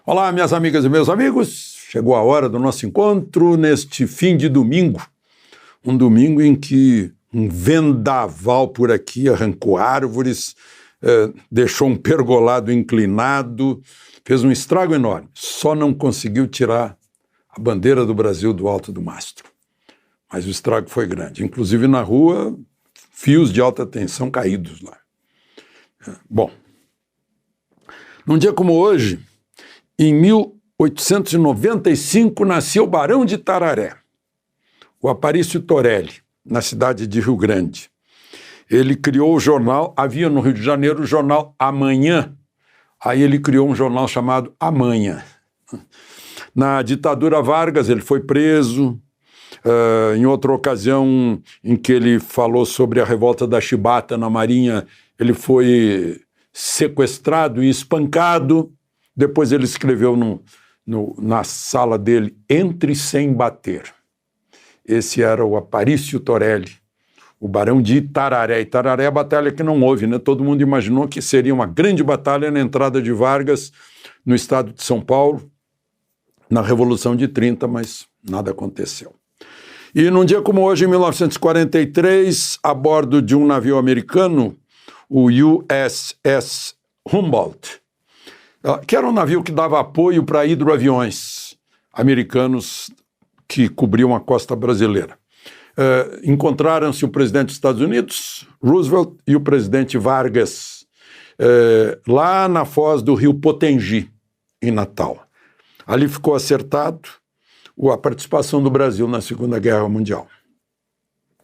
Olá, minhas amigas e meus amigos. Chegou a hora do nosso encontro neste fim de domingo. Um domingo em que um vendaval por aqui arrancou árvores, deixou um pergolado inclinado, fez um estrago enorme. Só não conseguiu tirar a bandeira do Brasil do alto do mastro. Mas o estrago foi grande. Inclusive na rua, fios de alta tensão caídos lá. Bom, num dia como hoje, em 1895, nasceu o Barão de Tararé, o Aparício Torelli, na cidade de Rio Grande. Ele criou o jornal, havia no Rio de Janeiro o jornal Amanhã, aí ele criou um jornal chamado Amanhã. Na ditadura Vargas ele foi preso, em outra ocasião em que ele falou sobre a revolta da Chibata na Marinha, ele foi sequestrado e espancado. Depois ele escreveu na sala dele, Entre sem bater. Esse era o Aparício Torelli, o Barão de Tararé. E Tararé é a batalha que não houve, né? Todo mundo imaginou que seria uma grande batalha na entrada de Vargas, no estado de São Paulo, na Revolução de 30, mas nada aconteceu. E num dia como hoje, em 1943, a bordo de um navio americano, o USS Humboldt, que era um navio que dava apoio para hidroaviões americanos que cobriam a costa brasileira. Encontraram-se o presidente dos Estados Unidos, Roosevelt, e o presidente Vargas, lá na foz do rio Potengi, em Natal. Ali ficou acertado a participação do Brasil na Segunda Guerra Mundial.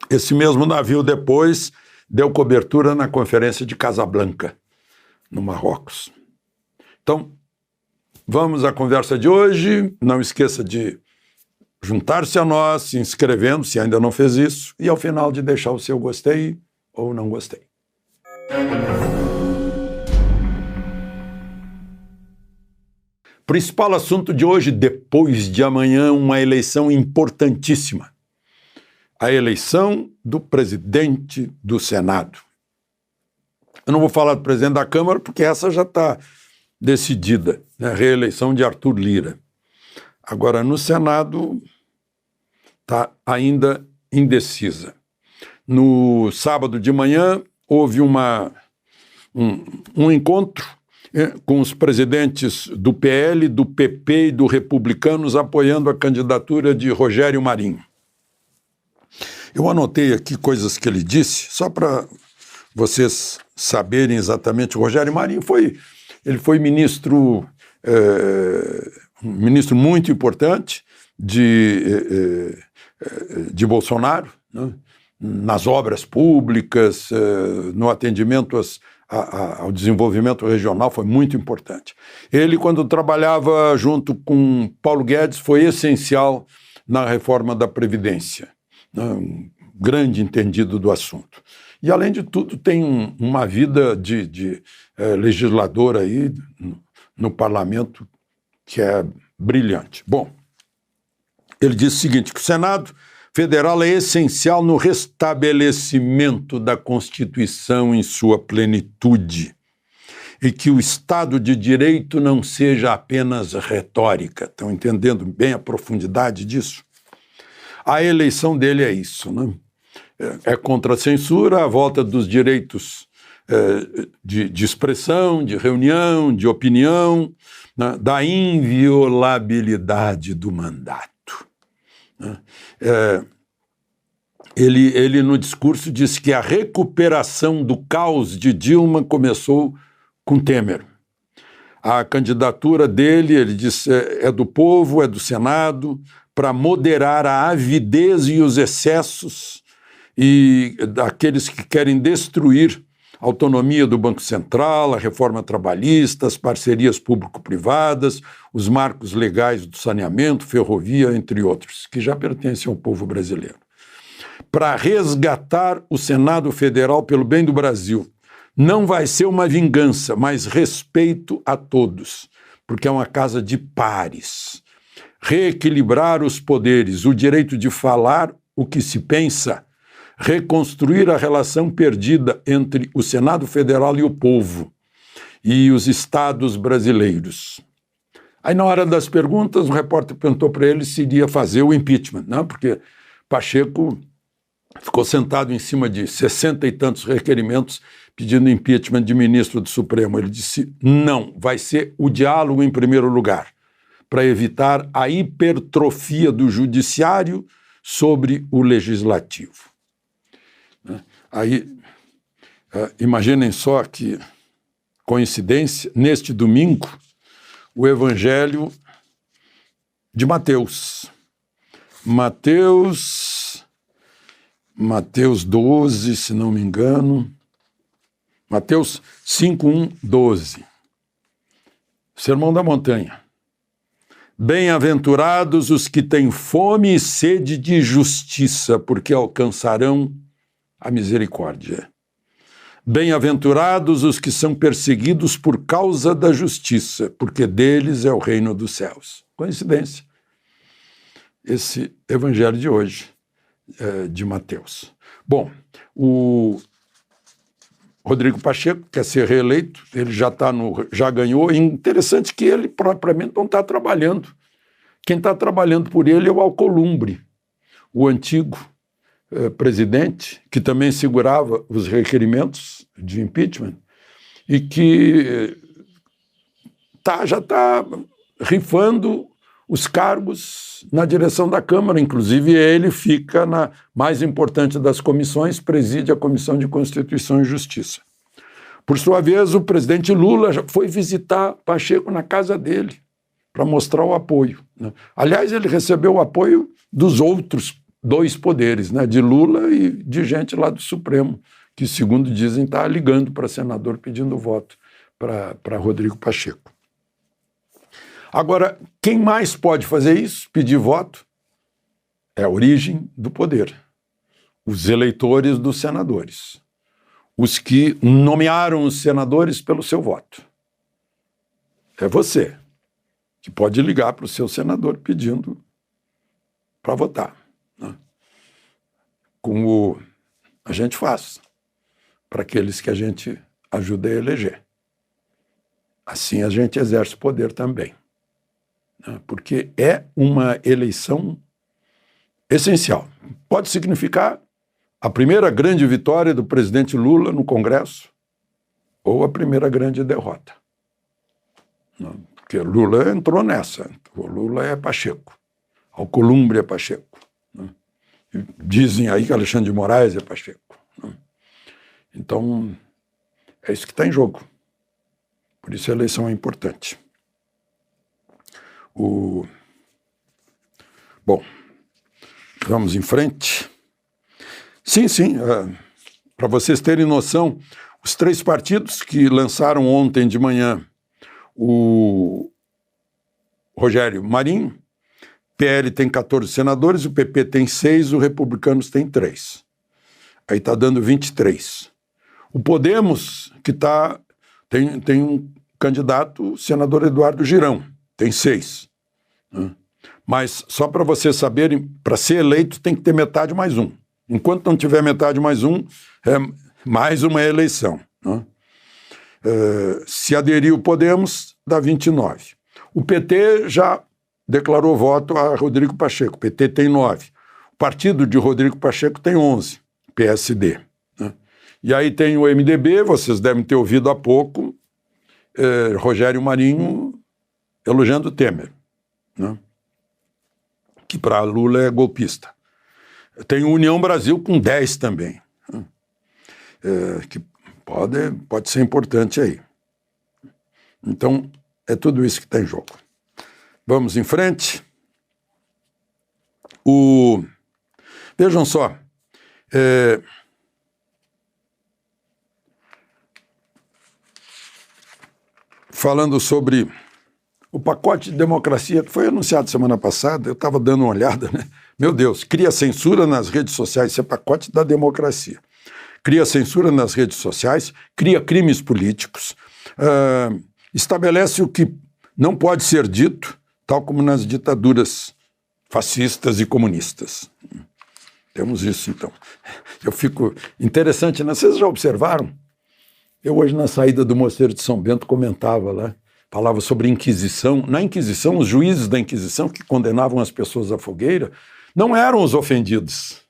Esse mesmo navio depois deu cobertura na Conferência de Casablanca, no Marrocos. Então, vamos à conversa de hoje. Não esqueça de juntar-se a nós, se inscrevendo, se ainda não fez isso, e ao final de deixar o seu gostei ou não gostei. Principal assunto de hoje, depois de amanhã, uma eleição importantíssima. A eleição do presidente do Senado. Eu não vou falar do presidente da Câmara, porque essa já está decidida, né? A reeleição de Arthur Lira. Agora, no Senado, está ainda indecisa. No sábado de manhã, houve um encontro com os presidentes do PL, do PP e do Republicanos apoiando a candidatura de Rogério Marinho. Eu anotei aqui coisas que ele disse, só para vocês saberem exatamente. O Rogério Marinho ele foi ministro, um ministro muito importante de Bolsonaro, né? Nas obras públicas, no atendimento ao desenvolvimento regional, foi muito importante. Ele, quando trabalhava junto com Paulo Guedes, foi essencial na reforma da Previdência, né? Um grande entendido do assunto. E, além de tudo, tem uma vida de legislador aí no parlamento que é brilhante. Bom, ele disse o seguinte, que o Senado Federal é essencial no restabelecimento da Constituição em sua plenitude e que o Estado de Direito não seja apenas retórica. Estão entendendo bem a profundidade disso? A eleição dele é isso, né? É contra a censura, a volta dos direitos de expressão, de reunião, de opinião, né? Da inviolabilidade do mandato. Né? Ele, no discurso, disse que a recuperação do caos de Dilma começou com Temer. A candidatura dele, ele disse, é do povo, é do Senado, para moderar a avidez e os excessos e daqueles que querem destruir a autonomia do Banco Central, a reforma trabalhista, as parcerias público-privadas, os marcos legais do saneamento, ferrovia, entre outros, que já pertencem ao povo brasileiro. Para resgatar o Senado Federal pelo bem do Brasil, não vai ser uma vingança, mas respeito a todos, porque é uma casa de pares. Reequilibrar os poderes, o direito de falar o que se pensa, reconstruir a relação perdida entre o Senado Federal e o povo, e os estados brasileiros. Aí, na hora das perguntas, o repórter perguntou para ele se iria fazer o impeachment, né? Porque Pacheco ficou sentado em cima de 60 e tantos requerimentos pedindo impeachment de ministro do Supremo. Ele disse, não, vai ser o diálogo em primeiro lugar, para evitar a hipertrofia do judiciário sobre o legislativo. Aí, imaginem só que coincidência, neste domingo, o Evangelho de Mateus. Mateus 12, se não me engano. Mateus 5, 1, 12. Sermão da Montanha. Bem-aventurados os que têm fome e sede de justiça, porque alcançarão a misericórdia. Bem-aventurados os que são perseguidos por causa da justiça, porque deles é o reino dos céus. Coincidência. Esse evangelho de hoje, de Mateus. Bom, o Rodrigo Pacheco quer ser reeleito, ele já ganhou, e interessante que ele propriamente não está trabalhando. Quem está trabalhando por ele é o Alcolumbre, o antigo presidente, que também segurava os requerimentos de impeachment e que já está rifando os cargos na direção da Câmara. Inclusive, ele fica na mais importante das comissões, preside a Comissão de Constituição e Justiça. Por sua vez, o presidente Lula já foi visitar Pacheco na casa dele para mostrar o apoio, né? Aliás, ele recebeu o apoio dos outros dois poderes, né, de Lula e de gente lá do Supremo, que, segundo dizem, está ligando para senador pedindo voto para Rodrigo Pacheco. Agora, quem mais pode fazer isso, pedir voto? É a origem do poder. Os eleitores dos senadores. Os que nomearam os senadores pelo seu voto. É você que pode ligar para o seu senador pedindo para votar, né? Como a gente faz para aqueles que a gente ajuda a eleger. Assim a gente exerce poder também, né? Porque é uma eleição essencial. Pode significar a primeira grande vitória do presidente Lula no Congresso ou a primeira grande derrota, né? Porque Lula entrou nessa. O Lula é Pacheco. Alcolumbre é Pacheco, né? Dizem aí que Alexandre de Moraes é Pacheco, né? Então, é isso que está em jogo. Por isso a eleição é importante. Bom, vamos em frente. Sim, para vocês terem noção, os três partidos que lançaram ontem de manhã o Rogério Marinho, PL tem 14 senadores, o PP tem 6, os republicanos têm 3. Aí está dando 23. O Podemos, que tem um candidato, o senador Eduardo Girão, tem 6. Né? Mas, só para vocês saberem, para ser eleito tem que ter metade mais um. Enquanto não tiver metade mais um, é mais uma eleição, né? Se aderir o Podemos, dá 29. O PT já declarou voto a Rodrigo Pacheco. O PT tem 9. O partido de Rodrigo Pacheco tem 11. PSD. Né? E aí tem o MDB, vocês devem ter ouvido há pouco, Rogério Marinho elogiando Temer, né? Que para Lula é golpista. Tem o União Brasil com 10 também, né? Que pode ser importante aí. Então, é tudo isso que está em jogo. Vamos em frente. Vejam só, falando sobre o pacote de democracia que foi anunciado semana passada, eu estava dando uma olhada, né? Meu Deus, cria censura nas redes sociais, isso é pacote da democracia. Cria censura nas redes sociais, cria crimes políticos, estabelece o que não pode ser dito, tal como nas ditaduras fascistas e comunistas. Temos isso, então. Eu fico interessante, né? Vocês já observaram? Eu hoje, na saída do Mosteiro de São Bento, comentava lá, falava sobre Inquisição. Na Inquisição, os juízes da Inquisição que condenavam as pessoas à fogueira não eram os ofendidos.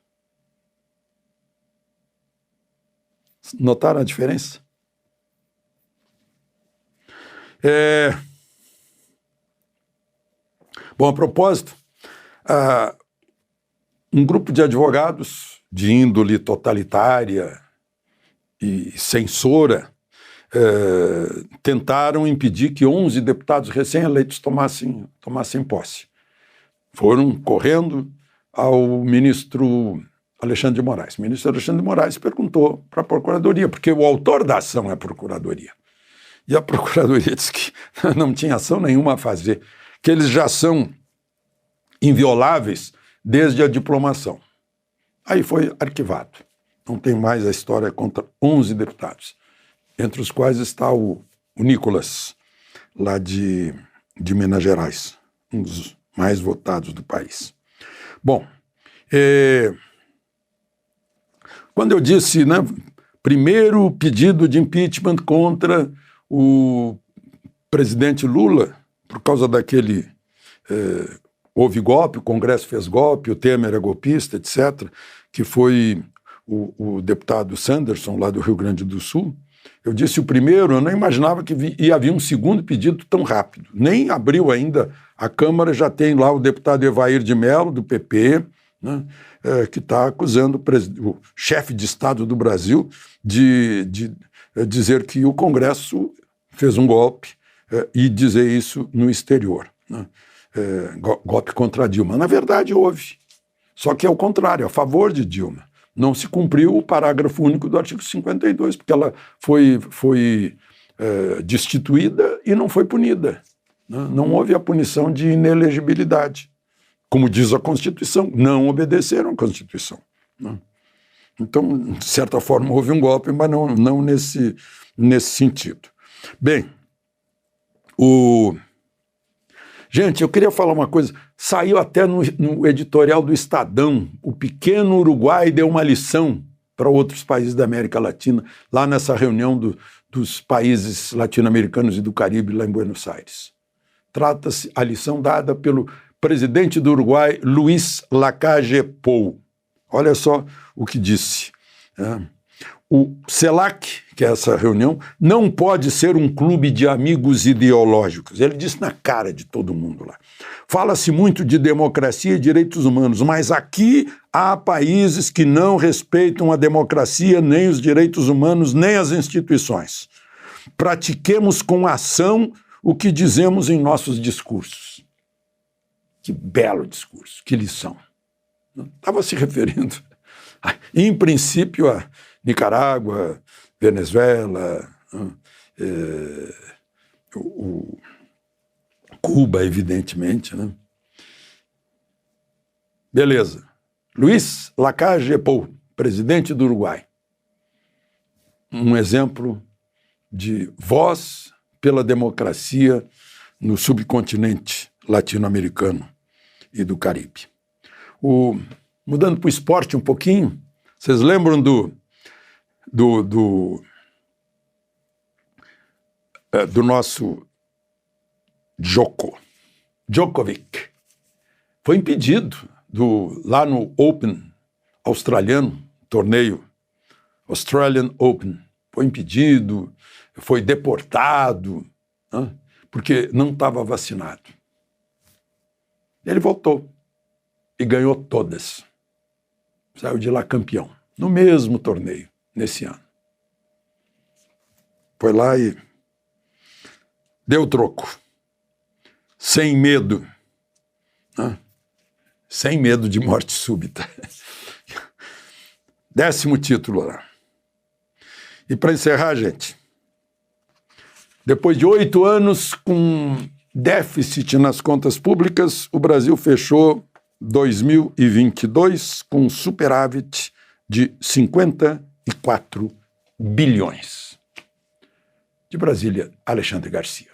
Notaram a diferença? Bom, a propósito, um grupo de advogados de índole totalitária e censora tentaram impedir que 11 deputados recém-eleitos tomassem posse. Foram correndo ao ministro Alexandre de Moraes. O ministro Alexandre de Moraes perguntou para a Procuradoria, porque o autor da ação é a Procuradoria. E a Procuradoria disse que não tinha ação nenhuma a fazer, que eles já são invioláveis desde a diplomação. Aí foi arquivado. Não tem mais a história contra 11 deputados, entre os quais está o Nicolas, lá de Minas Gerais, um dos mais votados do país. Bom, quando eu disse, né, primeiro pedido de impeachment contra o presidente Lula, por causa daquele... houve golpe, o Congresso fez golpe, o Temer é golpista, etc., que foi o deputado Sanderson, lá do Rio Grande do Sul. Eu disse o primeiro, eu não imaginava que ia haver um segundo pedido tão rápido. Nem abriu ainda a Câmara, já tem lá o deputado Evair de Mello, do PP, né, que está acusando o chefe de Estado do Brasil de dizer que o Congresso fez um golpe e dizer isso no exterior, né, golpe contra a Dilma. Na verdade, houve. Só que é o contrário, a favor de Dilma. Não se cumpriu o parágrafo único do artigo 52, porque ela foi destituída e não foi punida. Né? Não houve a punição de inelegibilidade. Como diz a Constituição, não obedeceram à Constituição. Né? Então, de certa forma, houve um golpe, mas não nesse sentido. Bem, Gente, eu queria falar uma coisa. Saiu até no editorial do Estadão, o pequeno Uruguai deu uma lição para outros países da América Latina, lá nessa reunião dos países latino-americanos e do Caribe, lá em Buenos Aires. Trata-se a lição dada pelo presidente do Uruguai, Luiz Lacalle Pou. Olha só o que disse. O CELAC, que é essa reunião, não pode ser um clube de amigos ideológicos. Ele disse na cara de todo mundo lá. Fala-se muito de democracia e direitos humanos, mas aqui há países que não respeitam a democracia, nem os direitos humanos, nem as instituições. Pratiquemos com ação o que dizemos em nossos discursos. Que belo discurso, que lição. Estava se referindo, em princípio, a Nicarágua, Venezuela, Cuba, evidentemente. Né? Beleza. Luiz Lacalle Pou, presidente do Uruguai. Um exemplo de voz pela democracia no subcontinente latino-americano e do Caribe. Mudando para o esporte um pouquinho, vocês lembram do nosso Djokovic? Foi impedido lá no Open australiano, torneio Australian Open. Foi impedido, foi deportado, né, porque não estava vacinado. Ele voltou e ganhou todas. Saiu de lá campeão, no mesmo torneio, nesse ano. Foi lá e deu troco, sem medo, né? Sem medo de morte súbita. 10º título lá. E para encerrar, gente, depois de 8 anos com déficit nas contas públicas, o Brasil fechou 2022 com superávit de 54 bilhões. De Brasília, Alexandre Garcia.